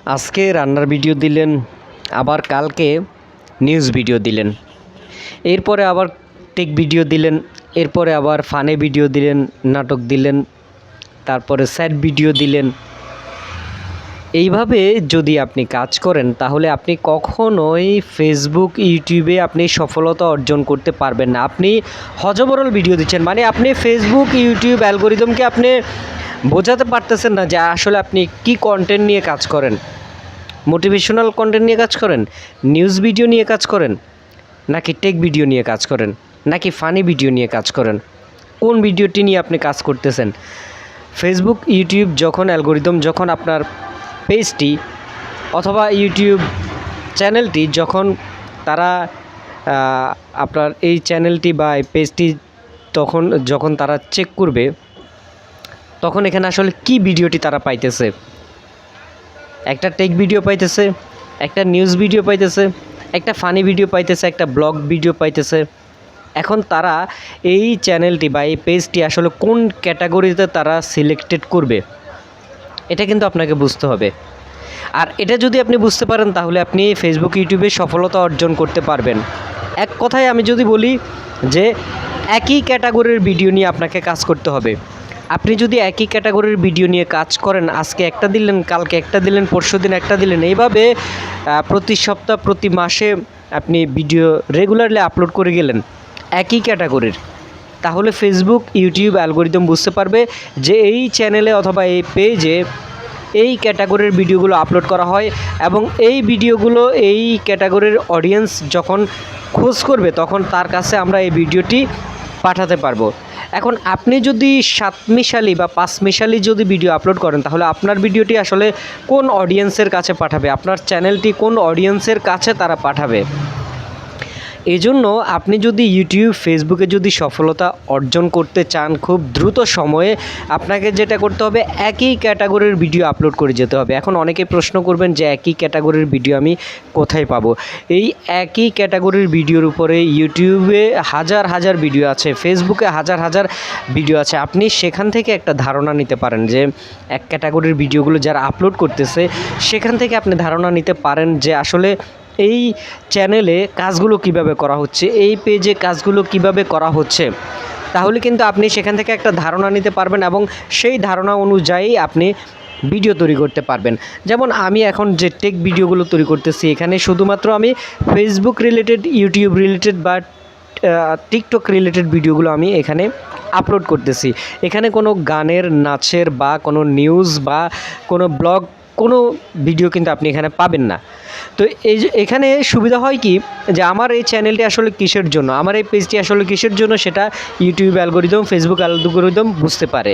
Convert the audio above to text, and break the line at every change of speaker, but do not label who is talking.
আজকে রান্নার ভিডিও দিলেন, আবার কালকে নিউজ ভিডিও দিলেন, এরপরে আবার টেক ভিডিও দিলেন, এরপরে আবার ফানি ভিডিও দিলেন, নাটক দিলেন, তারপরে স্যাড ভিডিও দিলেন। এইভাবে যদি আপনি কাজ করেন তাহলে আপনি কখনোই ফেসবুক ইউটিউবে আপনি সফলতা অর্জন করতে পারবেন না। আপনি হযবরল ভিডিও দিচ্ছেন, মানে আপনি ফেসবুক ইউটিউব অ্যালগরিদমকে আপনি বোঝাতে পারতেছেন না যে আসলে আপনি কি কন্টেন্ট নিয়ে কাজ করেন। মোটিভেশনাল কন্টেন্ট নিয়ে কাজ করেন, নিউজ ভিডিও নিয়ে কাজ করেন, নাকি টেক ভিডিও নিয়ে কাজ করেন, নাকি ফানি ভিডিও নিয়ে কাজ করেন, কোন ভিডিওটি নিয়ে আপনি কাজ করতেছেন। ফেসবুক ইউটিউব যখন অ্যালগরিদম যখন আপনার পেজটি অথবা ইউটিউব চ্যানেলটি যখন তারা আপনার এই চ্যানেলটি বা এই পেজটি যখন তারা চেক করবে, তখন এখানে আসলে কি ভিডিওটি তারা পাইতেছে। একটা টেক ভিডিও পাইতেছে, একটা নিউজ ভিডিও পাইতেছে, একটা ফানি ভিডিও পাইতেছে, একটা ব্লগ ভিডিও পাইতেছে। এখন তারা এই চ্যানেলটি বা এই পেজটি আসলে কোন ক্যাটাগরিতে তারা সিলেক্টেড করবে, এটা কিন্তু আপনাকে বুঝতে হবে। আর এটা যদি আপনি বুঝতে পারেন তাহলে আপনি ফেসবুক ইউটিউবে সফলতা অর্জন করতে পারবেন। এক কথায় আমি যদি বলি যে একই ক্যাটাগরির ভিডিও নিয়ে আপনাকে কাজ করতে হবে। আপনি যদি একই ক্যাটাগরির ভিডিও নিয়ে কাজ করেন, আজকে একটা দিলেন, কালকে একটা দিলেন, পরশুদিন একটা দিলেন, এইভাবে প্রতি সপ্তাহ প্রতি মাসে আপনি ভিডিও রেগুলারলি আপলোড করে গেলেন একই ক্যাটাগরির, তাহলে ফেসবুক ইউটিউব অ্যালগরিদম বুঝতে পারবে যে এই চ্যানেলে অথবা এই পেজে এই ক্যাটাগরির ভিডিওগুলো আপলোড করা হয় এবং এই ভিডিওগুলো এই ক্যাটাগরির অডিয়েন্স যখন খোঁজ করবে তখন তার কাছে আমরা এই ভিডিওটি পাঠাতে পারবো। এখন আপনি যদি 7 মিশালি বা 5 মিশালি যদি ভিডিও আপলোড করেন তাহলে আপনার ভিডিওটি আসলে কোন অডিয়েন্সের কাছে পাঠাবে, আপনার চ্যানেলটি কোন অডিয়েন্সের কাছে তারা পাঠাবে। এজন্য আপনি যদি ইউটিউব ফেসবুকে যদি সফলতা অর্জন করতে চান খুব দ্রুত সময়ে, আপনাকে যেটা করতে হবে একই ক্যাটাগরির ভিডিও আপলোড করে যেতে হবে। এখন অনেকে প্রশ্ন করবেন যে একই ক্যাটাগরির ভিডিও আমি কোথায় পাবো। এই একই ক্যাটাগরির ভিডিওর উপরে ইউটিউবে হাজার হাজার ভিডিও আছে, ফেসবুকে হাজার হাজার ভিডিও আছে। আপনি সেখান থেকে একটা ধারণা নিতে পারেন যে এক ক্যাটাগরির ভিডিওগুলো যারা আপলোড করতেছে সেখান থেকে আপনি ধারণা নিতে পারেন যে আসলে এই চ্যানেলে কাজগুলো কিভাবে করা হচ্ছে, এই পেজে কাজগুলো কিভাবে করা হচ্ছে। তাহলে কিন্তু আপনি সেখান থেকে একটা ধারণা নিতে পারবেন এবং সেই ধারণা অনুযায়ী আপনি ভিডিও তৈরি করতে পারবেন। যেমন আমি এখন যে টেক ভিডিওগুলো তৈরি করতেছি, এখানে শুধুমাত্র আমি ফেসবুক রিলেটেড, ইউটিউব রিলেটেড বা টিকটক রিলেটেড ভিডিওগুলো আমি এখানে আপলোড করতেছি। এখানে কোনো গানের, নাচের বা কোনো নিউজ বা কোনো ব্লগ, কোনো ভিডিও কিন্তু আপনি এখানে পাবেন না। তো এখানে সুবিধা হয় কি যে আমার এই চ্যানেলটি আসলে কিসের জন্য, আমার এই পেজটি আসলে কিসের জন্য, সেটা ইউটিউব অ্যালগরিদম, ফেসবুক অ্যালগরিদম বুঝতে পারে।